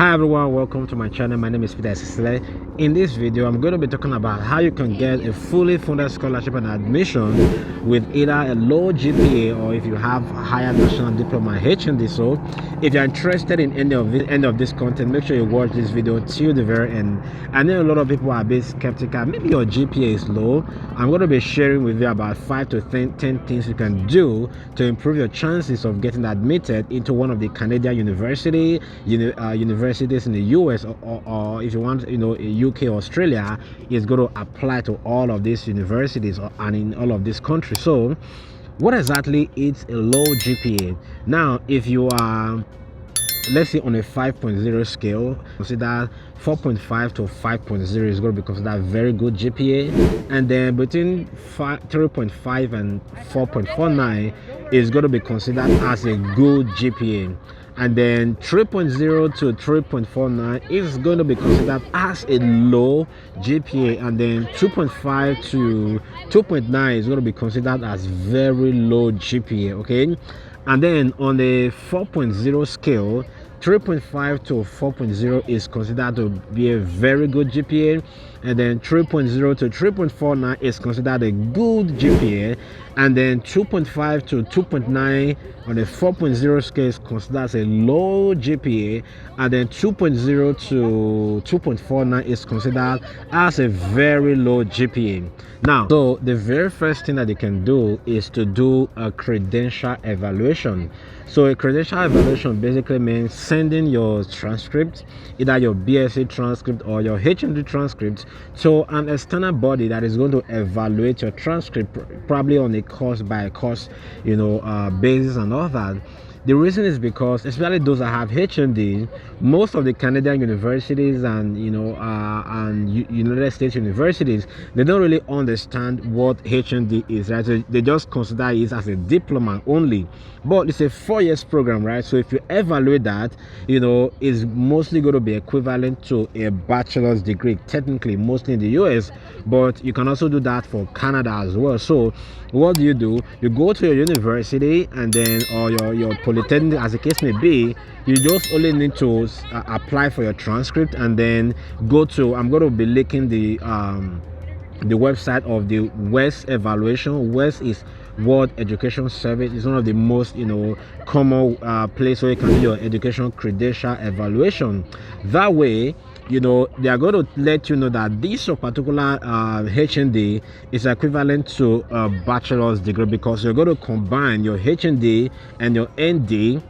Hi everyone, welcome to my channel. My name is Peter Sisile. In this video I'm going to be talking about how you can get a fully funded scholarship and admission with either a low GPA or if you have higher national diploma HND. So if you're interested in any of this content, make sure you watch this video till the very end. I know a lot of people are a bit skeptical. Maybe your GPA is low. I'm going to be sharing with you about 5 to 10 things you can do to improve your chances of getting admitted into one of the Canadian universities in the US, or if you want, UK or Australia, is going to apply to all of these universities and in all of these countries. So what exactly is a low GPA? Now, if you are, let's say, on a 5.0 scale, consider 4.5 to 5.0 is going to be considered very good GPA, and then between 3.5 and 4.49 is going to be considered as a good GPA, and then 3.0 to 3.49 is going to be considered as a low GPA, and then 2.5 to 2.9 is going to be considered as very low GPA. Okay, and then on the 4.0 scale, 3.5 to 4.0 is considered to be a very good GPA, and then 3.0 to 3.49 is considered a good GPA, and then 2.5 to 2.9 on the 4.0 scale is considered as a low GPA, and then 2.0 to 2.49 is considered as a very low GPA. Now, so the very first thing that you can do is to do a credential evaluation. So a credential evaluation basically means sending your transcript, either your BSc transcript or your HND transcript, to an external body that is going to evaluate your transcript, probably on a course by course, basis and all that. The reason is because, especially those that have HND, most of the Canadian universities and United States universities, they don't really understand what HND is, right? So they just consider it as a diploma only. But it's a 4 years program, right? So if you evaluate that, it's mostly going to be equivalent to a bachelor's degree, technically, mostly in the US, but you can also do that for Canada as well. So what do? You go to your university, and then, or your polytechnic, as the case may be. You just only need to apply for your transcript, and then go to, I'm going to be linking the website of the WES evaluation. WES is World Education Service. Is one of the most common place where you can do your education credential evaluation. That way, they are going to let you know that this particular HND is equivalent to a bachelor's degree, because you're going to combine your HND and your ND,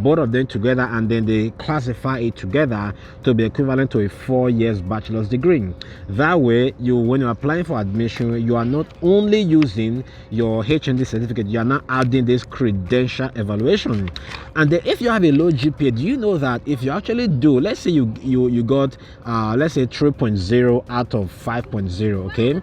both of them together, and then they classify it together to be equivalent to a 4 years bachelor's degree. That way, when you're applying for admission, you are not only using your HND certificate, you are now adding this credential evaluation. And then if you have a low GPA, do you know that if you actually do, let's say you got let's say 3.0 out of 5.0, okay,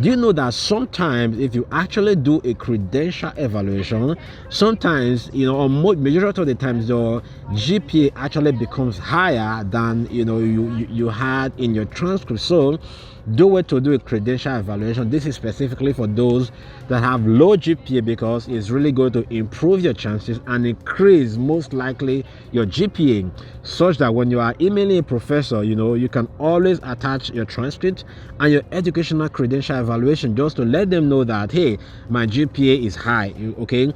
do you know that sometimes if you actually do a credential evaluation, sometimes, or majority of the times, your GPA actually becomes higher than you had in your transcript. So do it to do a credential evaluation. This is specifically for those that have low GPA, because it's really going to improve your chances and increase, most likely, your GPA, such that when you are emailing a professor, you can always attach your transcript and your educational credential evaluation, just to let them know that, hey, my GPA is high. Okay.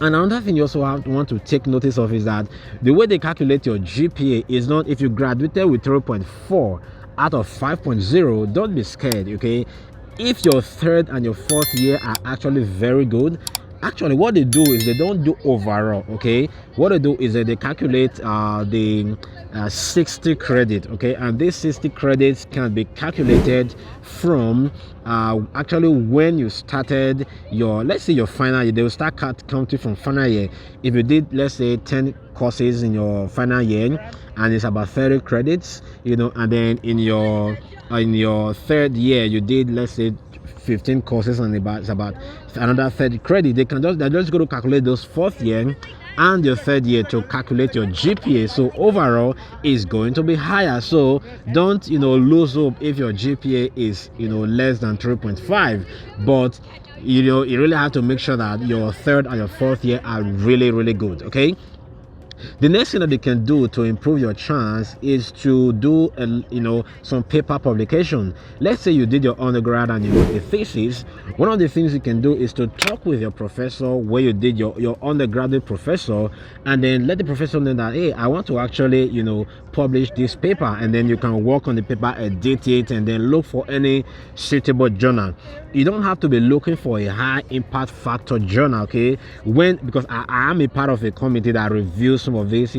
And another thing you also want to take notice of is that the way they calculate your GPA is not, if you graduated with 3.4 out of 5.0, don't be scared. Okay, if your third and your fourth year are actually very good, actually what they do is they don't do overall. Okay, what they do is that they calculate the 60 credit. Okay, and these 60 credits can be calculated from actually when you started your, let's say, your final year. They will start counting from final year. If you did, let's say, 10 courses in your final year, and it's about 30 credits, and then in your third year you did, let's say, 15 courses, and it's about another 30 credit. They're just going to calculate those fourth year and your third year to calculate your GPA. So overall is going to be higher. So don't lose hope if your GPA is less than 3.5, but you really have to make sure that your third and your fourth year are really, really good. Okay. The next thing that you can do to improve your chance is to do some paper publication. Let's say you did your undergrad and you wrote a thesis. One of the things you can do is to talk with your professor where you did your undergraduate professor, and then let the professor know that, hey, I want to actually publish this paper, and then you can work on the paper, edit it, and then look for any suitable journal. You don't have to be looking for a high impact factor journal, okay? Because I am a part of a committee that reviews some of these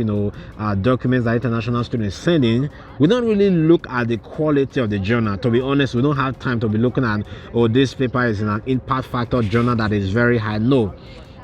documents that international students send in. We don't really look at the quality of the journal. To be honest, we don't have time to be looking at, oh, this paper is in an impact factor journal that is very high. No,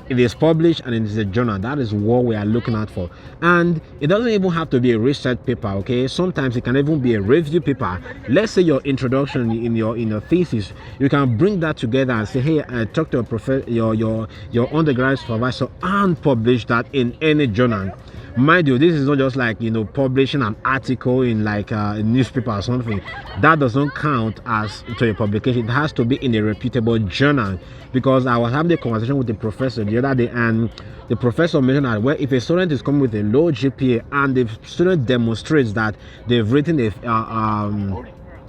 it is published and it is a journal. That is what we are looking at for. And it doesn't even have to be a research paper, okay? Sometimes it can even be a review paper. Let's say your introduction in your thesis, you can bring that together and say, hey, talk to your undergraduate supervisor and publish that in any journal. Mind you, this is not just like publishing an article in like a newspaper or something. That doesn't count as to a publication. It has to be in a reputable journal. Because I was having a conversation with the professor the other day, and the professor mentioned that, well, if a student is coming with a low GPA and the student demonstrates that they've written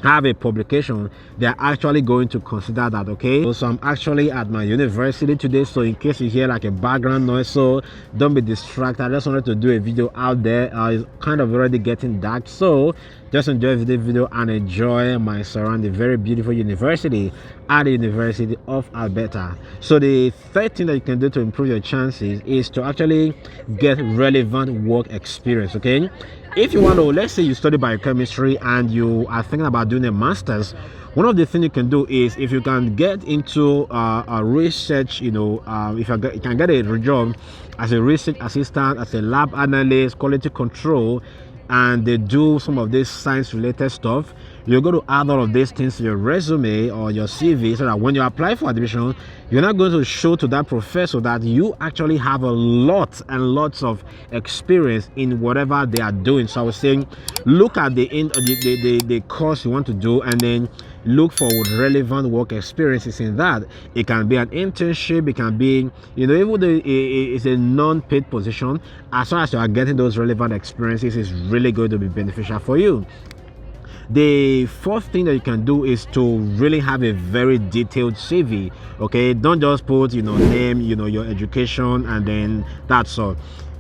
have a publication, they're actually going to consider that, okay? So I'm actually at my university today, so in case you hear like a background noise, so don't be distracted. I just wanted to do a video out there. It's kind of already getting dark, so just enjoy the video and enjoy my surrounding. Very beautiful university at the University of Alberta. So the third thing that you can do to improve your chances is to actually get relevant work experience, okay? If you want to, let's say you study biochemistry and you are thinking about doing a master's, one of the things you can do is, if you can get into a research, if you can get a job as a research assistant, as a lab analyst, quality control, and they do some of this science related stuff, you're going to add all of these things to your resume or your CV, so that when you apply for admission, you're not going to show to that professor that you actually have a lot and lots of experience in whatever they are doing. So I was saying, look at the course you want to do, and then look for relevant work experiences in that. It can be an internship, it can be even though it's a non-paid position, as long as you are getting those relevant experiences, it's really going to be beneficial for you. The fourth thing that you can do is to really have a very detailed CV, okay? Don't just put name, your education, and then that's all.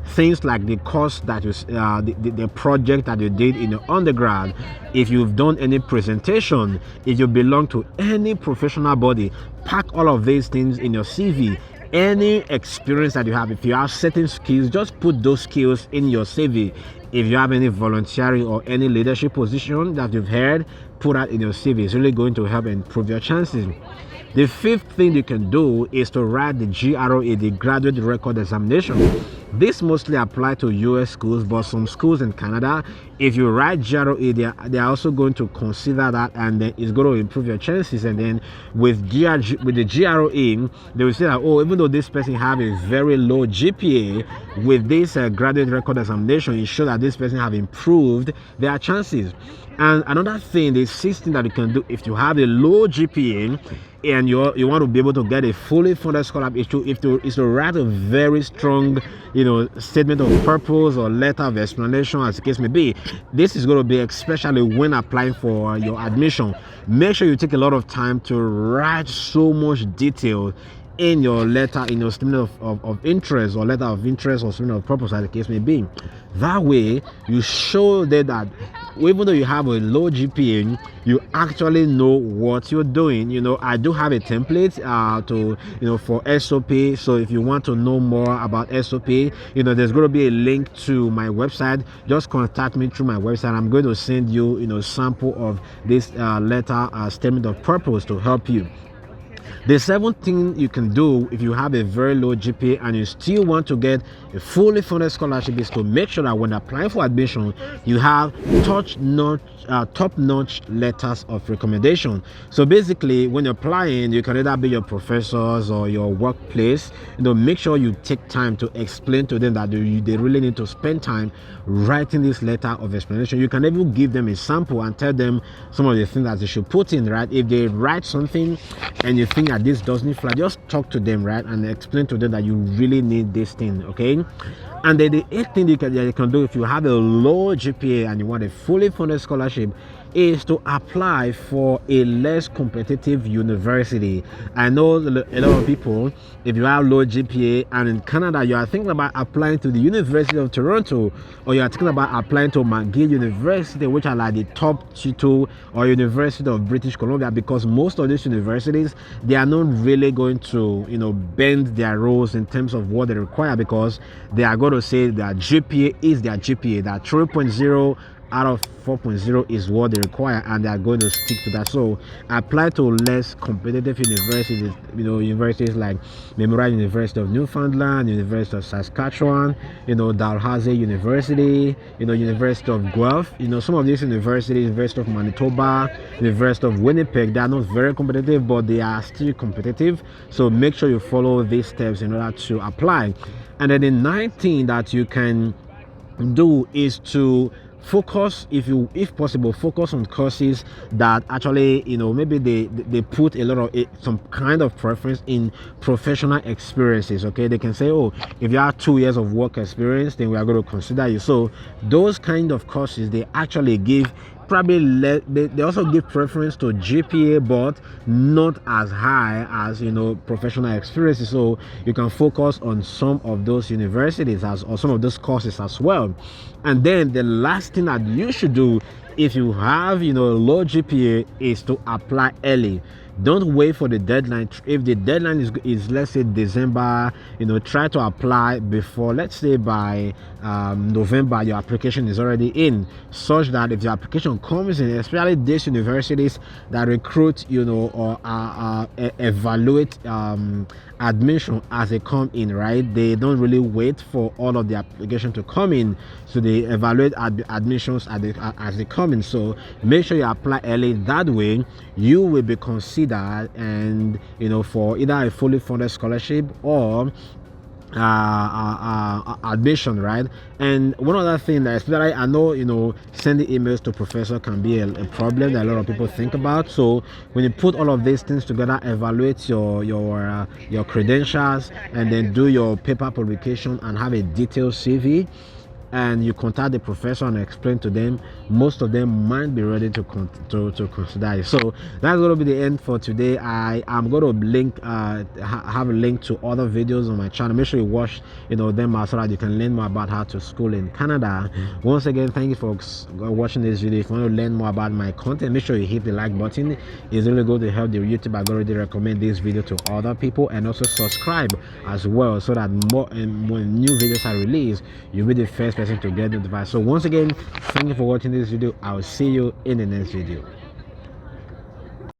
Things like the course that you the project that you did in your undergrad, if you've done any presentation, if you belong to any professional body, pack all of these things in your CV. Any experience that you have, if you have certain skills, just put those skills in your CV. If you have any volunteering or any leadership position that you've had, put that in your CV. It's really going to help improve your chances. The fifth thing you can do is to write the GRE, the Graduate Record Examination. This mostly applies to US schools, but some schools in Canada, if you write GRE, they are also going to consider that, and then it's going to improve your chances. And then with the GRE, they will say that, oh, even though this person have a very low GPA, with this Graduate Record Examination, it shows that this person have improved their chances. And another thing, the sixth thing that you can do if you have a low GPA and you want to be able to get a fully funded scholarship, is to write a very strong statement of purpose or letter of explanation, as the case may be. This is going to be especially when applying for your admission. Make sure you take a lot of time to write so much detail in your letter, in your statement of interest or letter of interest or statement of purpose, as the case may be. That way you show that even though you have a low GPA, you actually know what you're doing. I do have a template for SOP. So if you want to know more about SOP, there's going to be a link to my website. Just contact me through my website. I'm going to send you sample of this letter statement of purpose to help you. The seventh thing you can do if you have a very low GPA and you still want to get a fully funded scholarship is to make sure that when applying for admission, you have top-notch letters of recommendation. So basically, when you're applying, you can either be your professors or your workplace. Make sure you take time to explain to them that they really need to spend time writing this letter of explanation. You can even give them a sample and tell them some of the things that they should put in, right? If they write something and you think think that this doesn't fly, just talk to them, right, and explain to them that you really need this thing, okay? And then the eighth thing you can do if you have a low GPA and you want a fully funded scholarship is to apply for a less competitive university. I know a lot of people, if you have low GPA and in Canada you are thinking about applying to the University of Toronto, or you are thinking about applying to McGill University, which are like the top two, or University of British Columbia, because most of these universities, they are not really going to, you know, bend their rules in terms of what they require, because they are going to say that GPA is their GPA, that 3.0 out of 4.0 is what they require, and they are going to stick to that. So apply to less competitive universities, you know, universities like Memorial University of Newfoundland, University of Saskatchewan, you know, Dalhousie University, you know, University of Guelph, you know, some of these universities, University of Manitoba, University of Winnipeg, they are not very competitive, but they are still competitive. So make sure you follow these steps in order to apply. And then the ninth thing that you can do is to focus, if possible, focus on courses that actually, you know, maybe they put a lot of some kind of preference in professional experiences, okay? They can say, oh, if you have 2 years of work experience, then we are going to consider you. So those kind of courses, they actually give probably they also give preference to GPA, but not as high as, you know, professional experiences. So you can focus on some of those universities or some of those courses as well. And then the last thing that you should do if you have, you know, a low GPA is to apply early. Don't wait for the deadline. If the deadline is let's say December, you know, try to apply before, let's say by November, your application is already in, such that if your application comes in, especially these universities that recruit, you know, or evaluate admission as they come in, right? They don't really wait for all of the application to come in, so they evaluate admissions as they come in. So make sure you apply early. That way you will be considered, and, you know, for either a fully funded scholarship or admission, right? And one other thing that, especially, I know, you know, sending emails to professor can be a problem that a lot of people think about. So when you put all of these things together, evaluate your credentials, and then do your paper publication and have a detailed CV, and you contact the professor and explain to them, most of them might be ready to consider it. So that's going to be the end for today. I am going to link have a link to other videos on my channel. Make sure you watch, you know, them so that you can learn more about how to school in Canada. Once again, thank you for watching this video. If you want to learn more about my content, make sure you hit the like button. It's really going to help the YouTube algorithm recommend this video to other people, and also subscribe as well, so that more and when new videos are released, you'll be the first person to get notified. So once again, thank you for watching this video. I'll see you in the next video.